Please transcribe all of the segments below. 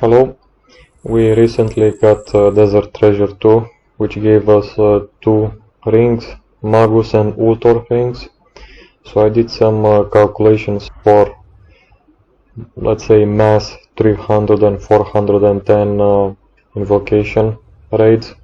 Hello, we recently got Desert Treasure 2, which gave us two rings, magus and ultor rings. So I did some calculations for, let's say, mass 300 and 410 invocation raids.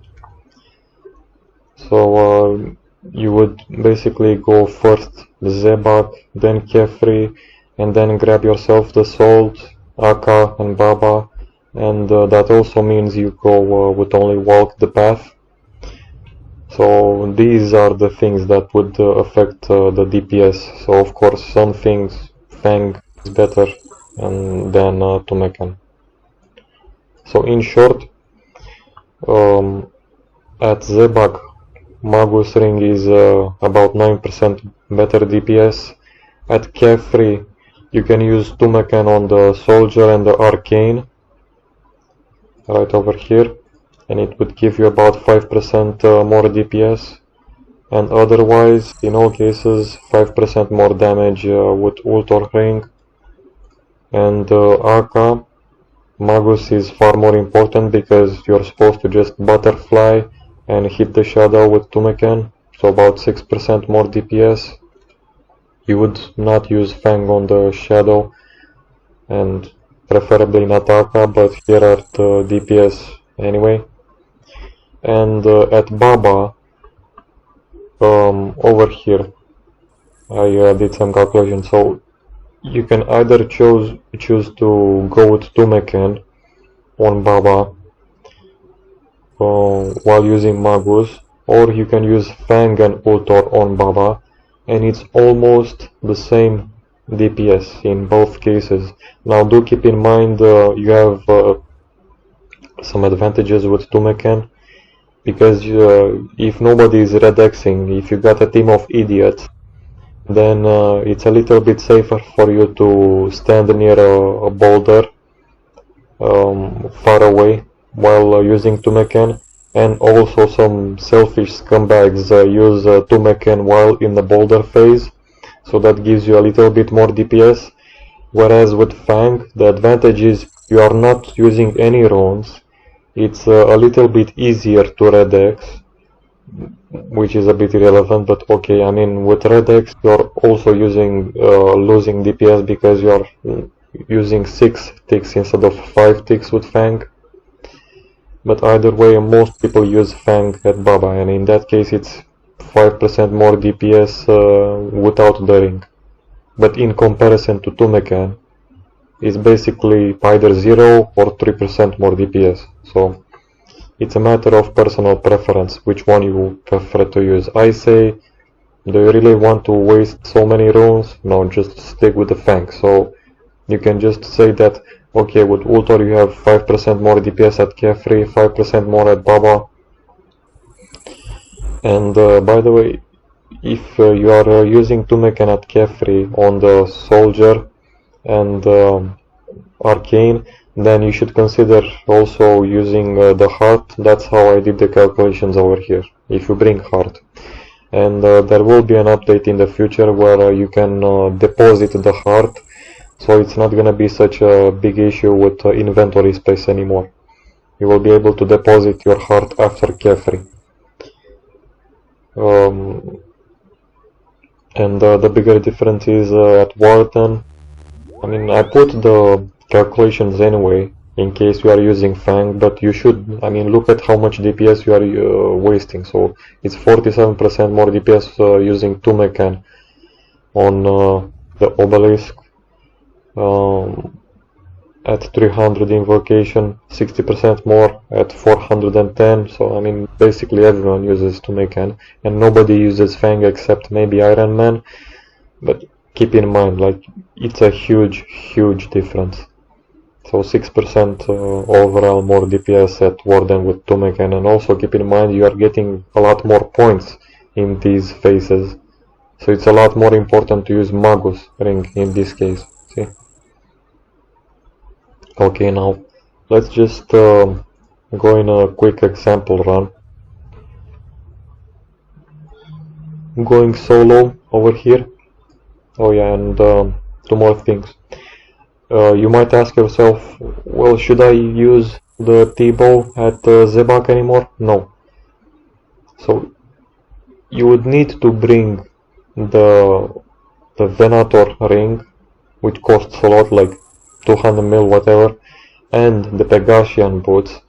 So you would basically go first Zebak, then Kephri, and then grab yourself the salt, Aka and Baba, and that also means you go with only walk the path. So these are the things that would affect the DPS. So of course some things Fang is better than tumeken. So in short, at Zebak, Magus ring is about 9% better DPS. At kephri you can use tumeken on the soldier and the arcane, right over here, and it would give you about 5% more DPS, and otherwise in all cases 5% more damage with ultor ring. And Aka, Magus is far more important because you're supposed to just butterfly and hit the shadow with tumeken, so about 6% more DPS. You would not use Fang on the shadow, and preferably not Aka, but here are the DPS anyway. And at Baba, over here, I did some calculations. So you can either choose to go with tumeken on Baba while using Magus, or you can use Fang and ultor on Baba, and it's almost the same DPS in both cases. Now do keep in mind you have some advantages with tumeken, because if nobody is redexing, if you got a team of idiots, then it's a little bit safer for you to stand near a boulder far away while using tumeken. And also some selfish scumbags use tumeken while in the boulder phase, so that gives you a little bit more DPS. Whereas with Fang, the advantage is you are not using any runes. It's a little bit easier to redex, which is a bit irrelevant, but okay. I mean, with redex you're also using losing DPS because you're using 6 ticks instead of 5 ticks with Fang. But either way, most people use Fang at Baba, and in that case it's 5% more DPS without the ring. But in comparison to tumeken, it's basically either 0 or 3% more DPS. So it's a matter of personal preference, which one you prefer to use. I say, do you really want to waste so many runes? No, just stick with the Fang. So you can just say that, okay, with ultor you have 5% more DPS at kephri, 5% more at Baba. And by the way, if you are using tumeken at kephri on the soldier and arcane, then you should consider also using the heart. That's how I did the calculations over here, if you bring heart. And there will be an update in the future where you can deposit the heart, so it's not gonna be such a big issue with inventory space anymore. You will be able to deposit your heart after kephri. And the bigger difference is at Warden. I mean, I put the calculations anyway in case you are using Fang, but you should, I mean, look at how much DPS you are wasting. So it's 47% more DPS using tumeken on the obelisk. At 300 invocation, 60% more at 410. So I mean, basically everyone uses tumeken, and nobody uses Fang except maybe Iron Man. But keep in mind, like, it's a huge difference. So 6% overall more DPS at Warden with tumeken, and also keep in mind you are getting a lot more points in these phases. So it's a lot more important to use Magus ring in this case. See? Okay, now let's just go in a quick example run. Going solo over here. Oh yeah, and two more things. You might ask yourself, well, should I use the T-bow at Zebak anymore? No. So you would need to bring the Venator ring, which costs a lot, like 200 mil whatever, and the Pegasian boots,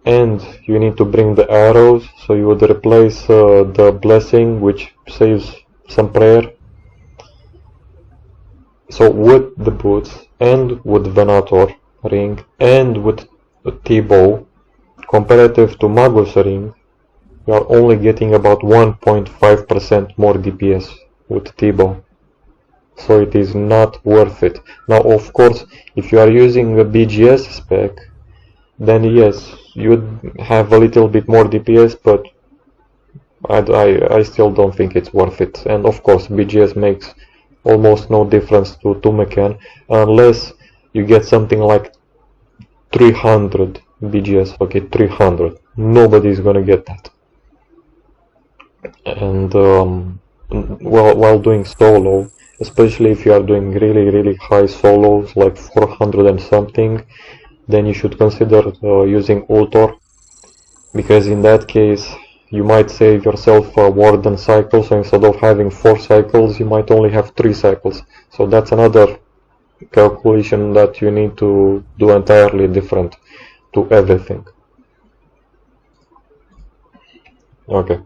and you need to bring the arrows, so you would replace the blessing, which saves some prayer. So with the boots, and with Venator ring, and with the T-bow, comparative to magus ring, you are only getting about 1.5% more DPS with T-bow. So it is not worth it. Now of course, if you are using a BGS spec, then yes, you would have a little bit more DPS, but I still don't think it's worth it. And of course, BGS makes almost no difference to tumeken unless you get something like 300 BGS. Okay, 300. Nobody's gonna get that. And while doing solo, especially if you are doing really high solos like 400 and something, then you should consider using ultor, because in that case you might save yourself warden cycles, so instead of having 4 cycles you might only have 3 cycles. So that's another calculation that you need to do entirely different to everything. Okay,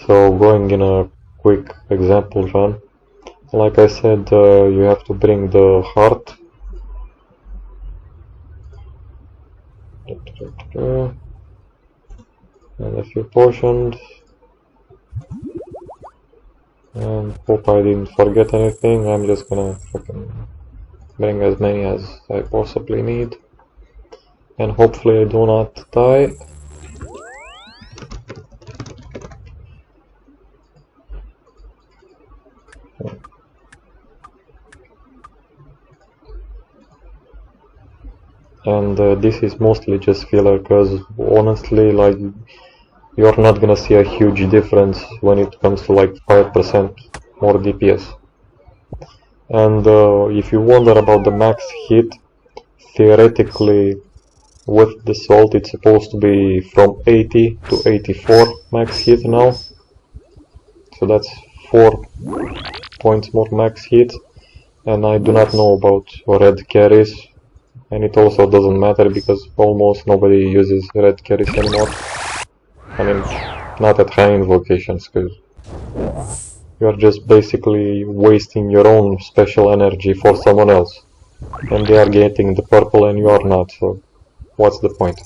so going in a quick example run, like I said, you have to bring the heart. And a few potions. And hope I didn't forget anything. I'm just gonna fucking bring as many as I possibly need. And hopefully I do not die. And this is mostly just filler, because honestly, like, you're not gonna see a huge difference when it comes to like 5% more DPS. And if you wonder about the max hit, theoretically with the salt it's supposed to be from 80 to 84 max hit now. So that's 4 points more max hit. And I do not know about red carries. And it also doesn't matter because almost nobody uses red carries anymore. I mean, not at high invocations, because you are just basically wasting your own special energy for someone else. And they are getting the purple and you are not, so what's the point?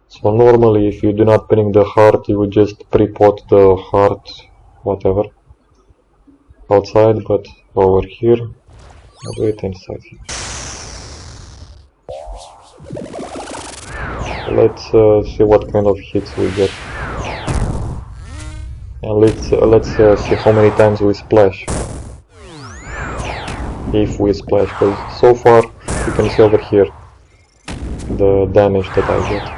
So normally if you do not bring the heart, you would just pre-pot the heart, whatever, outside, but over here, I'll do it inside here. Let's see what kind of hits we get. And let's see how many times we splash. If we splash, because so far you can see over here the damage that I get.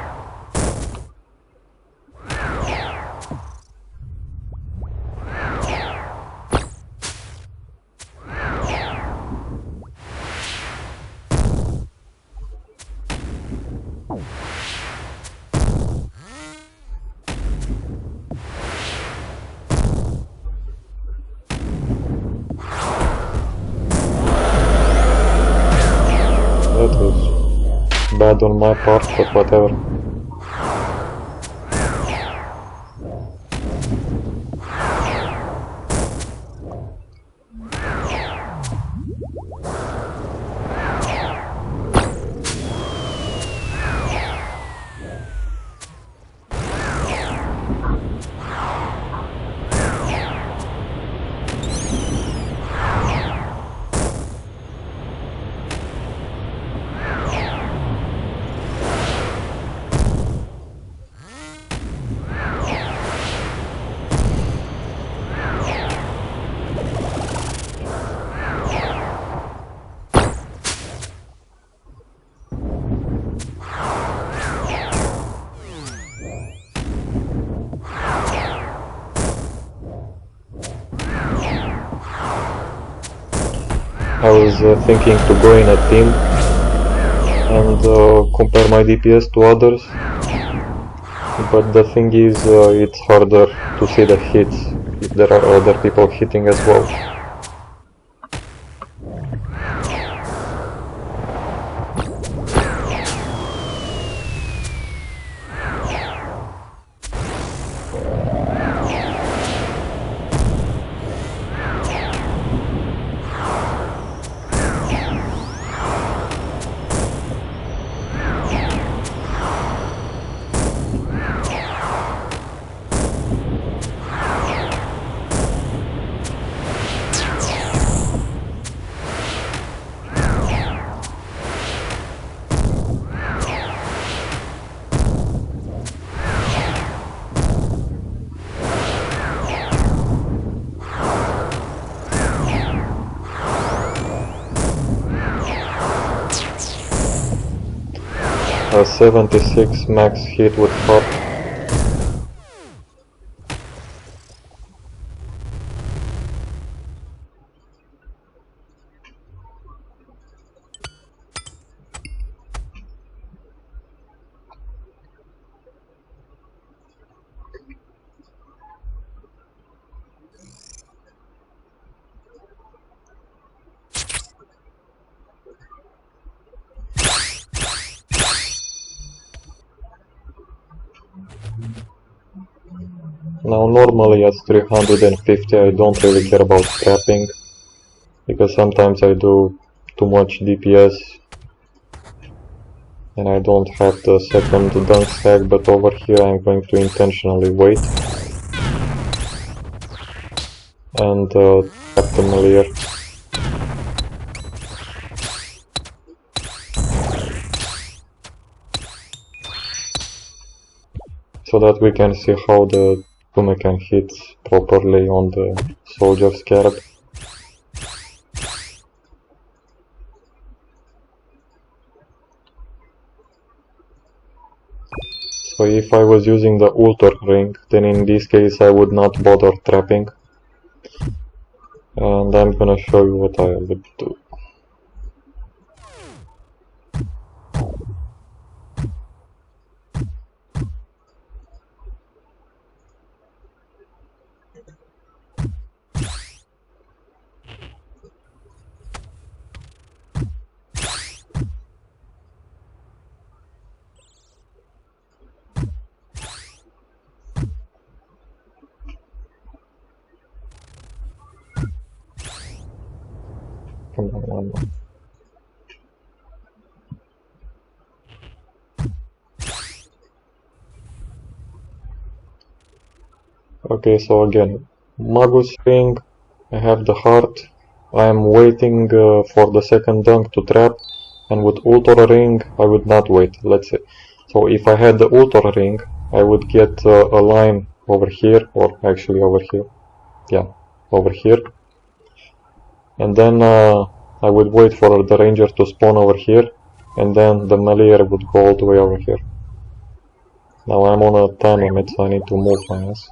That was bad on my part, but whatever. I was thinking to go in a team and compare my DPS to others, but the thing is it's harder to see the hits if there are other people hitting as well. A 76 max hit with heart. Now normally at 350 I don't really care about trapping, because sometimes I do too much DPS and I don't have the second dunk stack, but over here I'm going to intentionally wait and tap the melee. So that we can see how the tumeken hits properly on the soldier scarab. So if I was using the ultor ring, then in this case I would not bother trapping. And I'm gonna show you what I would do. Come on, one more. Okay, so again, magus ring, I have the heart, I am waiting for the second dunk to trap, and with ultor ring I would not wait, let's say. So if I had the ultor ring, I would get a line over here, or actually over here, yeah, over here. And then I would wait for the ranger to spawn over here, and then the melee would go all the way over here. Now I'm on a time limit, so I need to move my ass.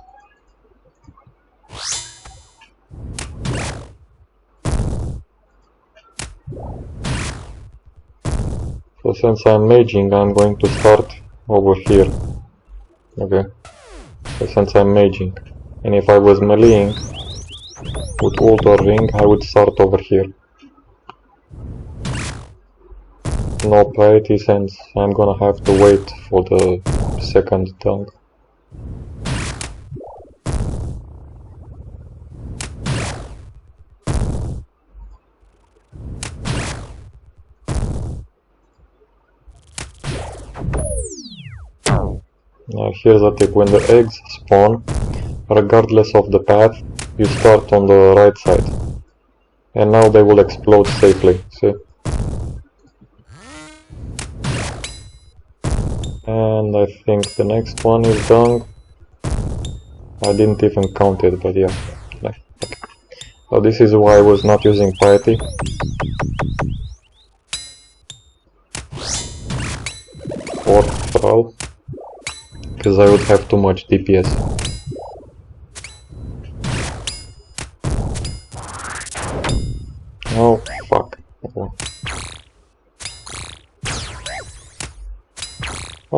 So since I'm maging, I'm going to start over here. Okay. So since I'm maging, and if I was meleeing with ultor ring, I would start over here. No piety, since I'm gonna have to wait for the second dunk. Now here's the tip: when the eggs spawn, regardless of the path, you start on the right side. And now they will explode safely, see? And I think the next one is done. I didn't even count it, but yeah. Okay. So this is why I was not using piety. Or thrall. Because I would have too much DPS. Oh, fuck.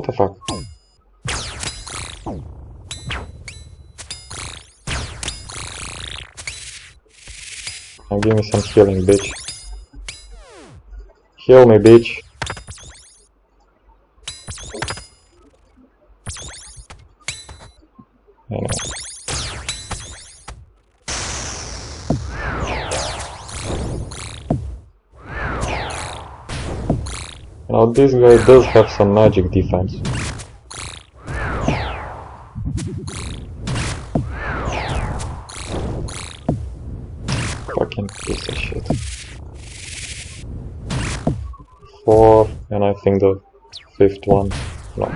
What the fuck? Now give me some healing, bitch. Heal me, bitch. Anyway. Now this guy does have some magic defense. Fucking piece of shit. 4, and I think the 5th one. No.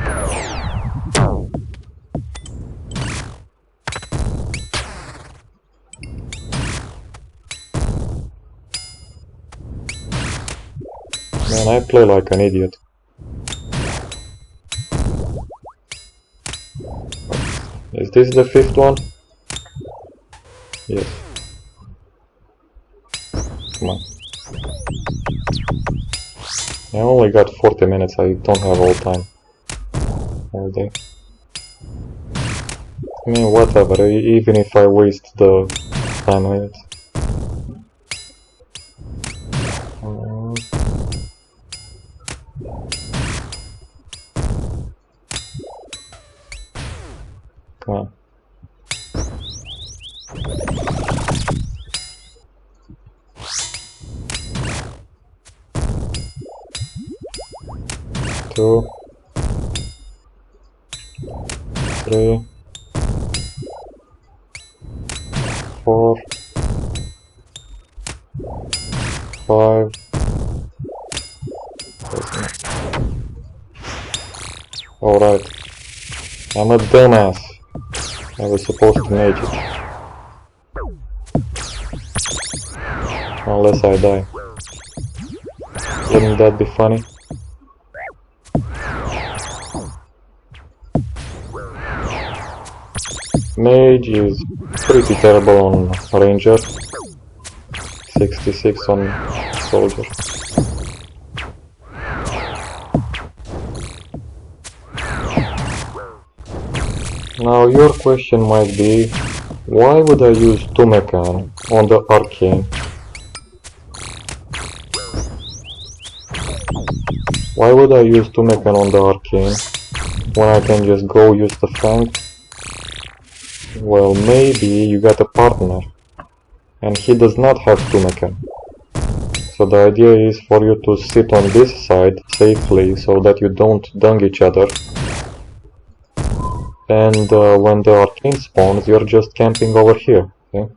Man, I play like an idiot. Is this the 5th one? Yes. Come on. I only got 40 minutes, I don't have all time. All day. I mean, whatever, even if I waste the 10 minutes. Come on. Two, 3, 4, 5. Alright. I'm a dumbass. I was supposed to mage it. Unless I die. Wouldn't that be funny? Mage is pretty terrible on ranger. 66 on soldier. Now your question might be, why would I use tumeken on the arcane? Why would I use tumeken on the arcane when I can just go use the fang? Well, maybe you got a partner and he does not have tumeken. So the idea is for you to sit on this side safely so that you don't dung each other. And when the arcane spawns, you're just camping over here. Okay?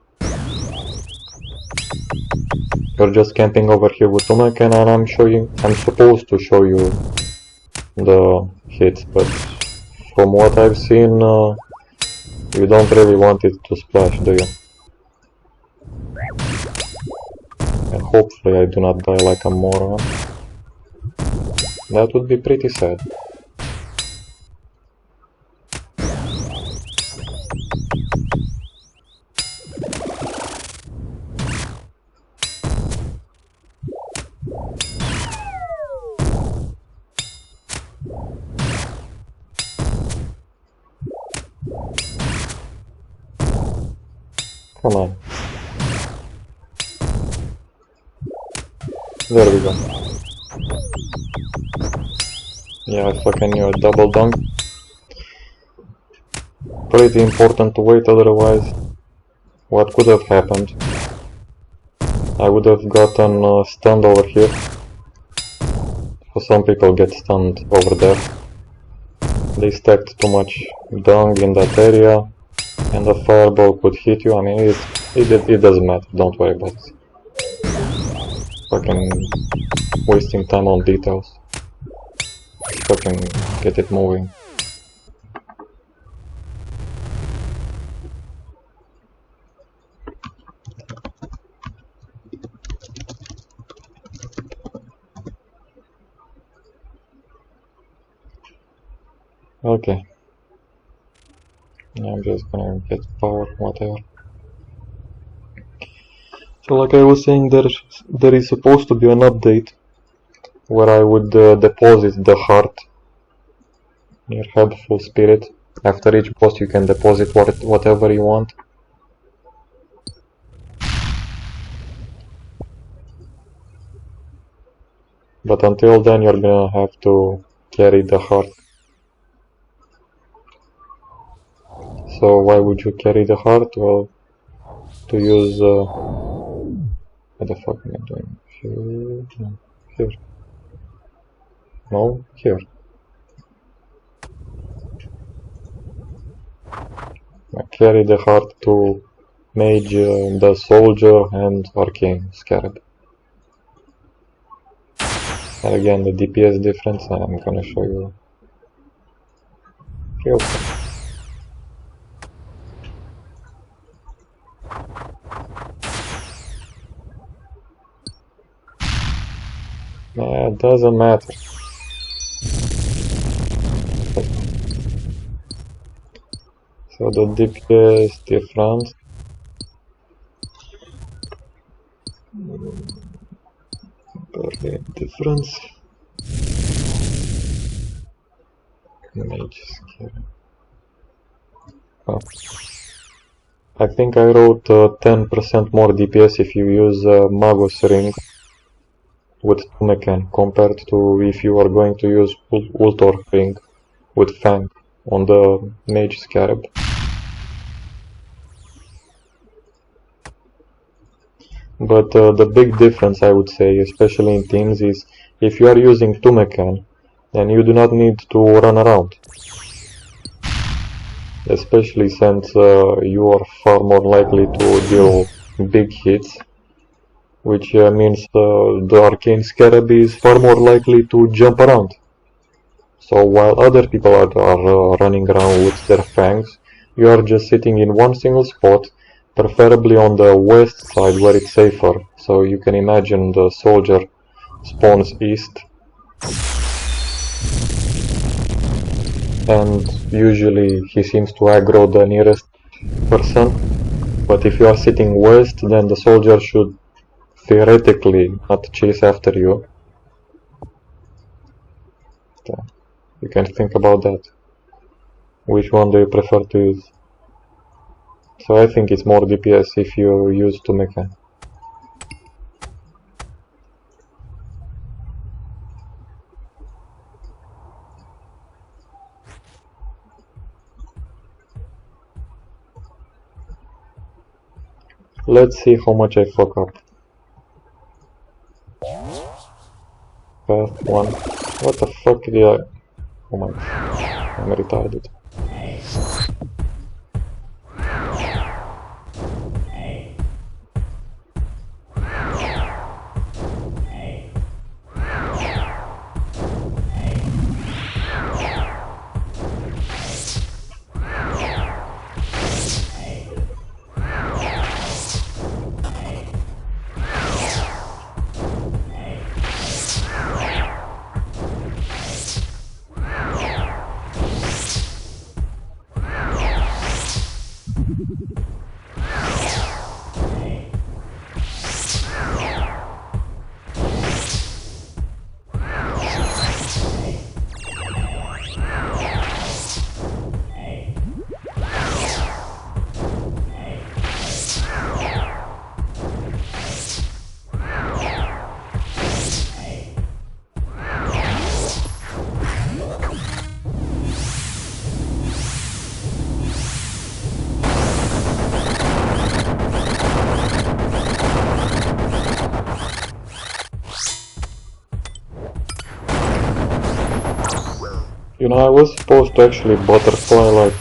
You're just camping over here with tumeken, and I'm supposed to show you the hits, but from what I've seen, you don't really want it to splash, do you? And hopefully I do not die like a moron. That would be pretty sad. Come on. There we go. Yeah, I fucking knew a double dunk. Pretty important to wait, otherwise what could have happened? I would have gotten stunned over here. So some people get stunned over there. They stacked too much dung in that area. And the fireball could hit you. I mean, it doesn't matter, don't worry about it. Fucking wasting time on details. Fucking get it moving. Okay. I'm just gonna get power, whatever. So like I was saying, there is supposed to be an update where I would deposit the heart Near head, full spirit. After each boss you can deposit whatever you want. But until then you're gonna have to carry the heart. So why would you carry the heart? Well, to use... what the fuck am I doing? Here? No, here. No, here. I carry the heart to mage, the soldier and arcane scarab. And again, the DPS difference I'm gonna show you. Here. It doesn't matter. So the DPS difference mage scarab. Oh. I think I wrote 10% more DPS if you use magus ring with tumeken compared to if you are going to use ultor ring with fang on the mage scarab. But the big difference, I would say, especially in teams, is if you are using tumeken, then you do not need to run around. Especially since you are far more likely to deal big hits, which means the arcane scarab is far more likely to jump around. So while other people are running around with their fangs, you are just sitting in one single spot, preferably on the west side where it's safer. So you can imagine the soldier spawns east, and usually he seems to aggro the nearest person. But if you are sitting west, then the soldier should theoretically not chase after you. So you can think about that. Which one do you prefer to use? So I think it's more DPS if you use tumeken. Let's see how much I fuck up. Path 1. What the fuck did I... Oh my god. I'm retarded. You know, I was supposed to actually butterfly like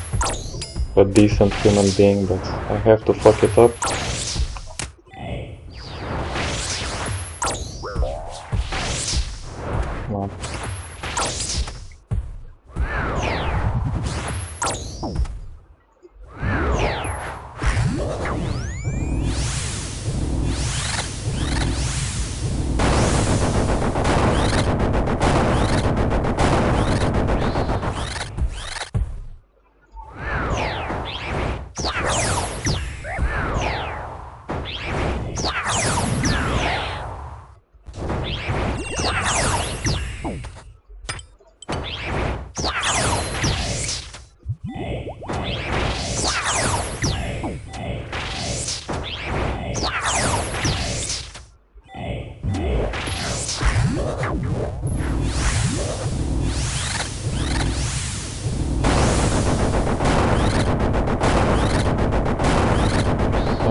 a decent human being, but I have to fuck it up. No.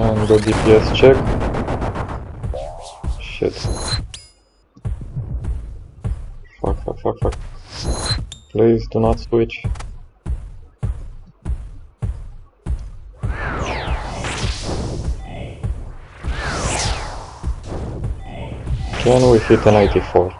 And the DPS check. Shit. Fuck. Please do not switch. Can we hit an 84?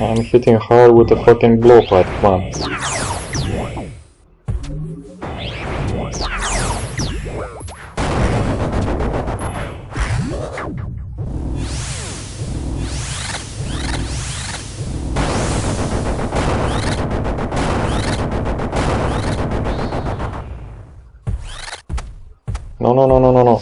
I'm hitting hard with a fucking blowpipe, man. No.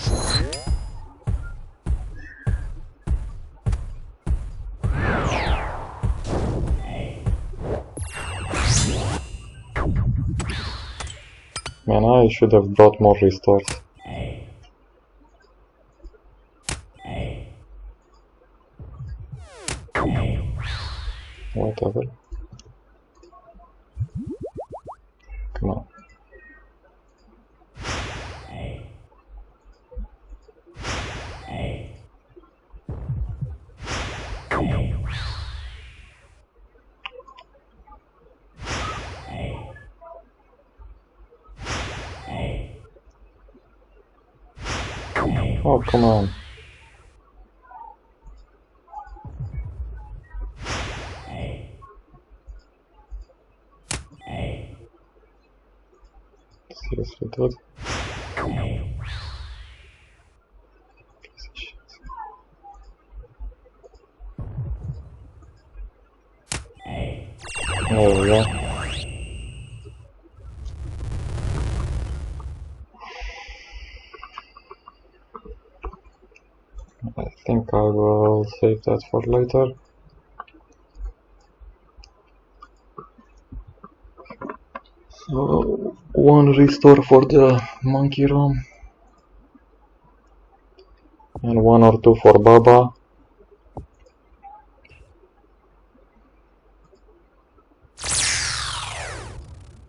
Man, I should have brought more restores. Whatever. Come on. Oh, come on. Seriously, dude? There we go. I think I will save that for later. So, one restore for the monkey room. And one or two for Baba.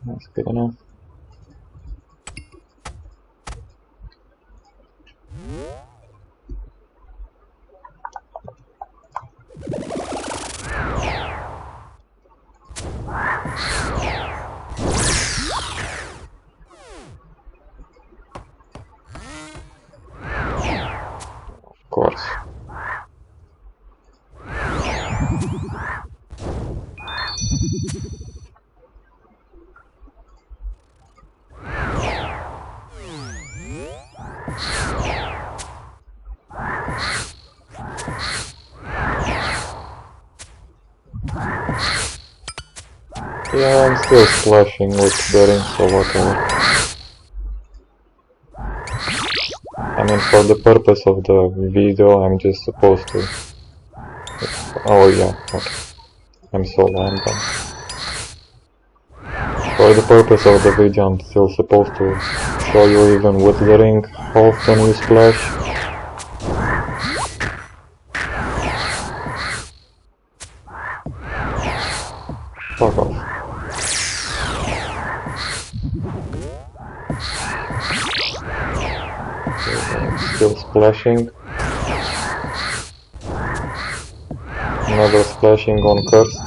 That's good enough. Of course. Yeah, I'm still splashing with bearings or whatever. I mean, for the purpose of the video, I'm just supposed to... Oh yeah, okay. I'm solo, I'm done. For the purpose of the video, I'm still supposed to show you even with the ring how often you splash. Fuck off. Still splashing. Never splashing on cursed.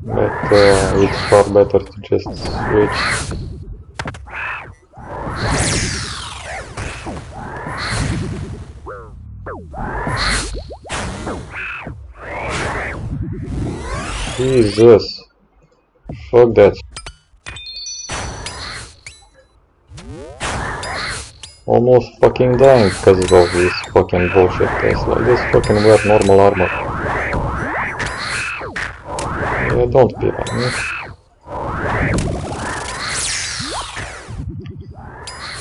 But it's far better to just switch. Jesus. Fuck that. Almost fucking dying because of this fucking bullshit test. Like this fucking wear normal armor. Yeah, don't be like me.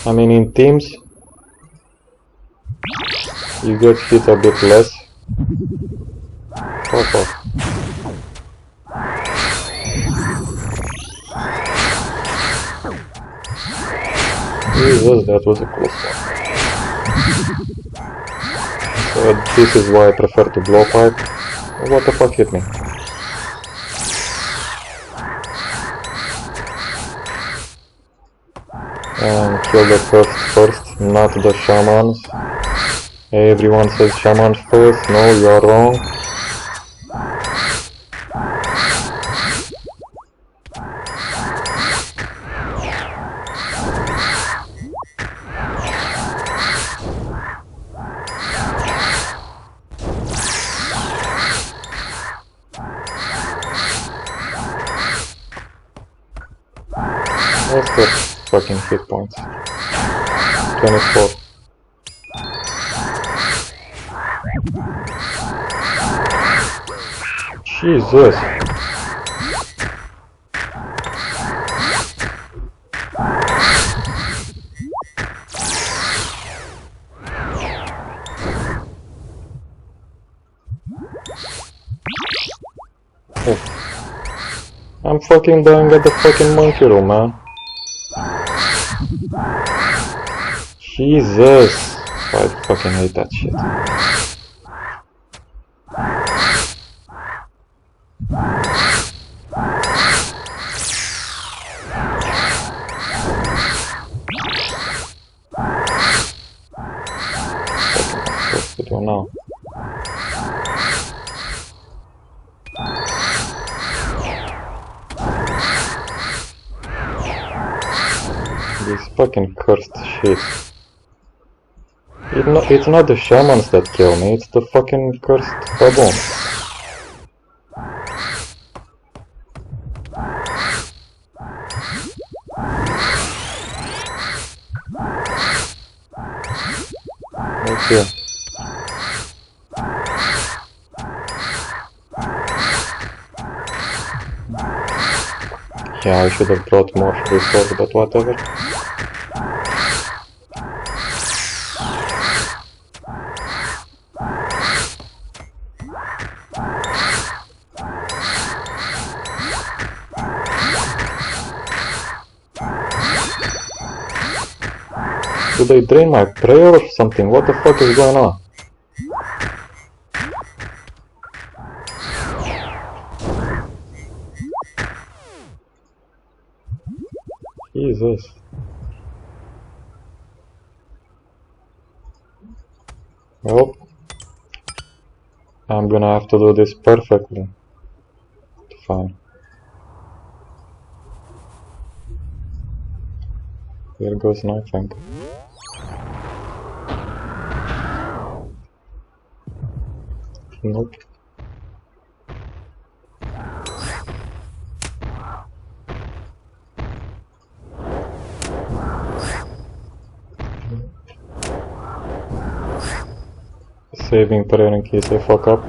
I mean, in teams, you get hit a bit less. Fuck off. Jesus, that was a close one. So this is why I prefer to blow pipe. What the fuck hit me? And kill the first, not the shamans. Everyone says shamans first. No, you are wrong. What's the fucking hit points? 24. Jesus. I'm fucking dying at the fucking monkey room, man. Jesus. I fucking hate that shit. What to do now? This fucking cursed shit. It's not the shamans that kill me, it's the fucking cursed baboons. Right here. Yeah, I should have brought more before, but whatever. Do they drain my prayer or something? What the fuck is going on? Jesus. Well, I'm gonna have to do this perfectly. Fine. Here goes nothing. Nope. Saving prayer in case I fuck up.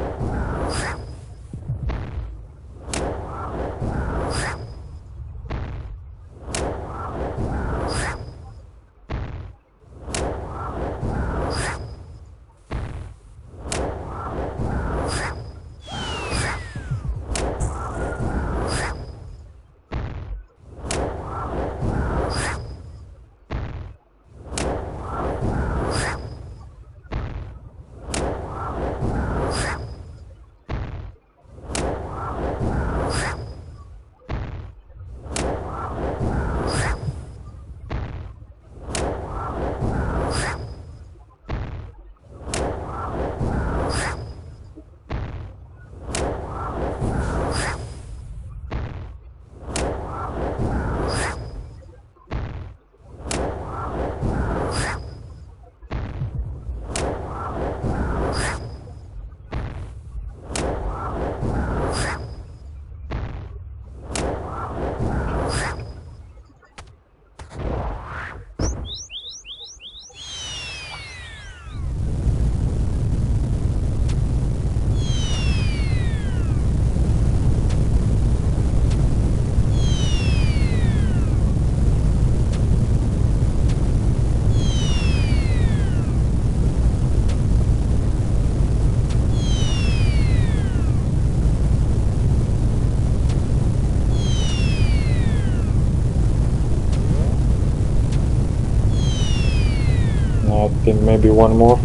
think maybe one more.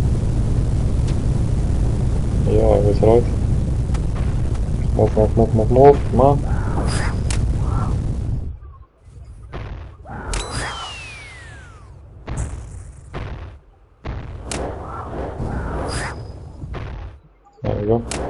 Yeah, I was right. Move, move, move, move, move, come on. There we go.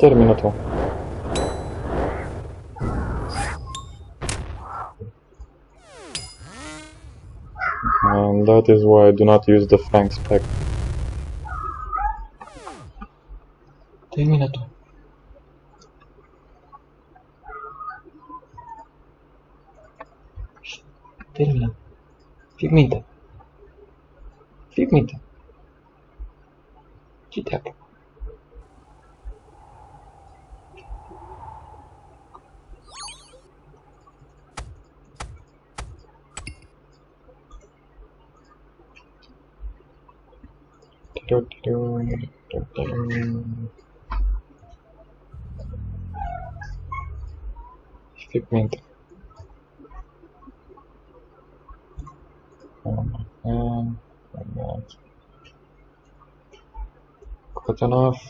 Termină tu. And that is why I do not use the Fang spec. Termină tu. Termină. Figminte. Figminte. Ce te apă? Figmente. Quite enough.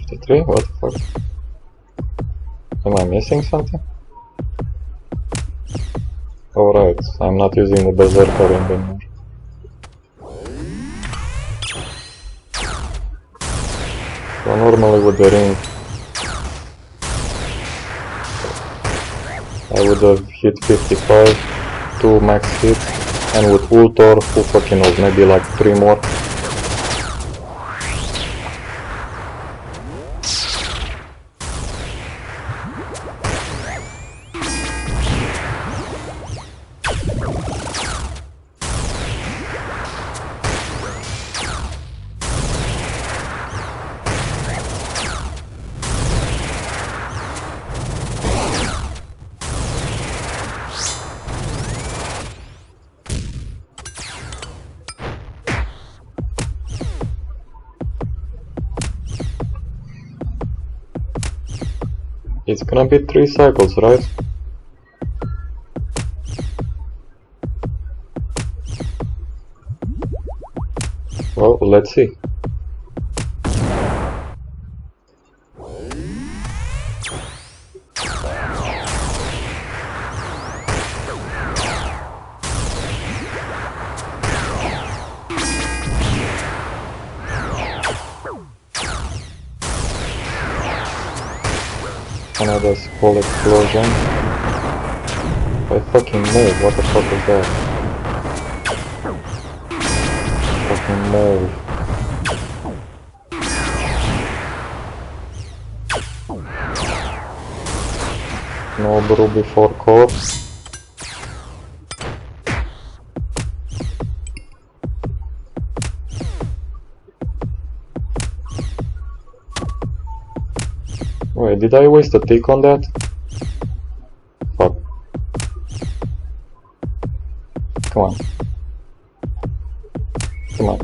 53? What the fuck? Am I missing something? Alright, I'm not using the berserker anymore. So normally with the ring I would have hit 55, 2 max hits, and with ultor, who fucking knows, maybe like 3 more. It's gonna be 3 cycles, right? Well, let's see. Another skull explosion. I fucking move, what the fuck is that? Fucking move. Noob ruby 4 corpse. Wait, did I waste a tick on that? Fuck. Come on. Come on.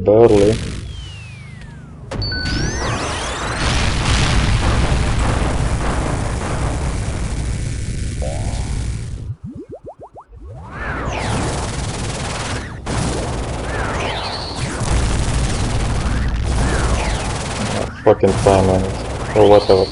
Barely. Fucking time on it, or whatever.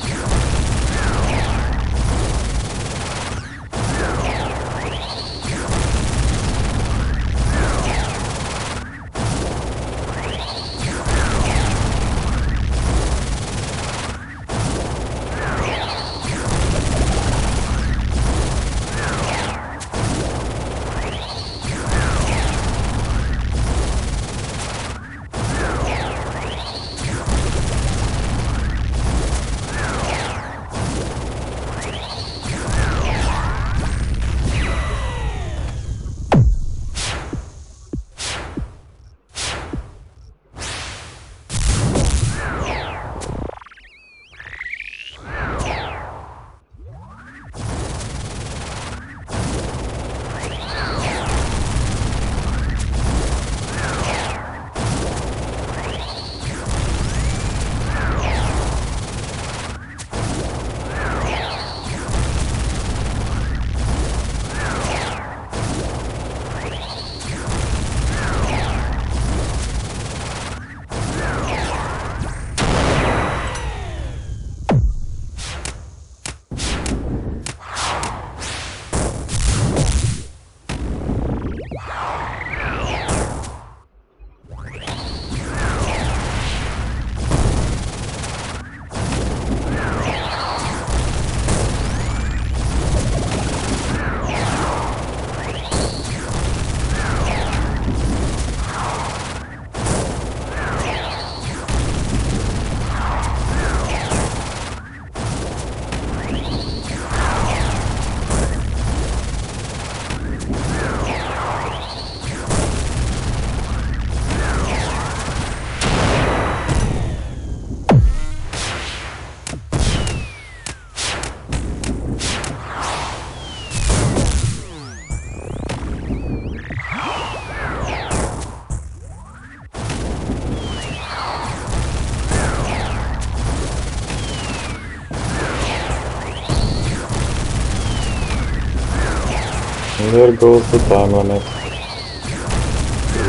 There goes the time limit.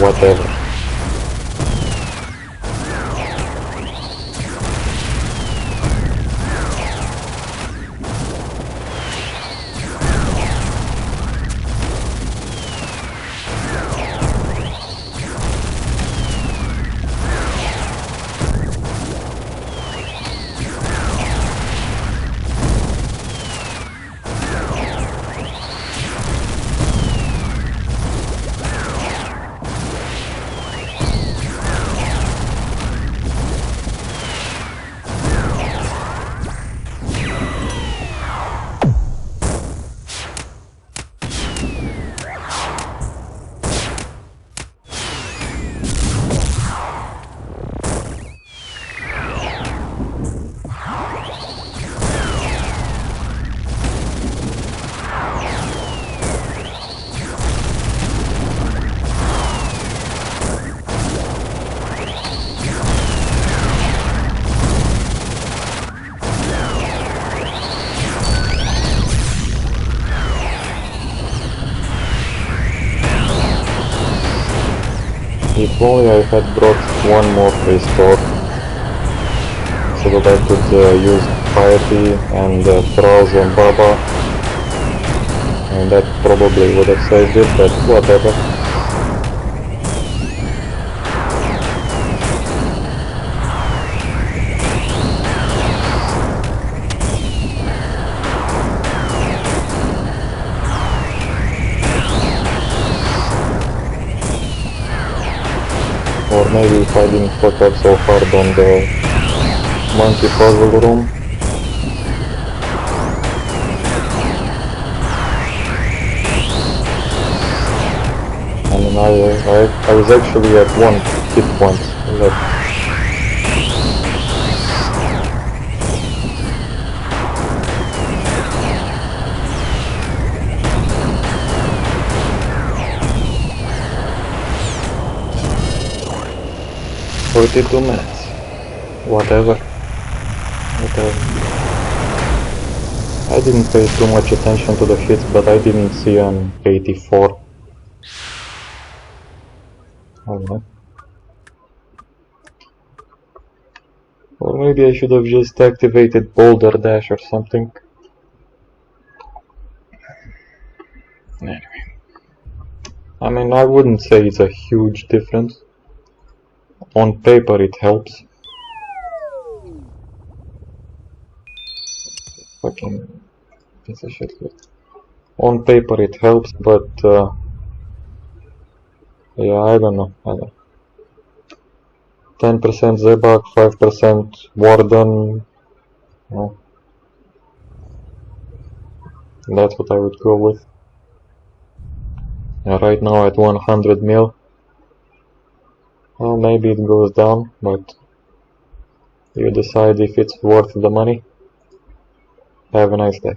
Whatever. If only I had brought one more face store, so that I could use Piety and Thralls on Baba, and that probably would have saved it, but whatever. Or maybe if I didn't fuck up so hard on the monkey puzzle room. I mean, I was actually at 1 hit point left. "42 minutes. Whatever. I didn't pay too much attention to the hits, but I didn't see an 84. I don't know. Or maybe I should have just activated Boulder Dash or something. Anyway. I mean, I wouldn't say it's a huge difference. On paper it helps. Fucking piece of shit. On paper it helps, but yeah, I don't know. 10% Zebak, 5% Warden. No. That's what I would go with. Right now at 100 mil. Well, maybe it goes down, but you decide if it's worth the money. Have a nice day.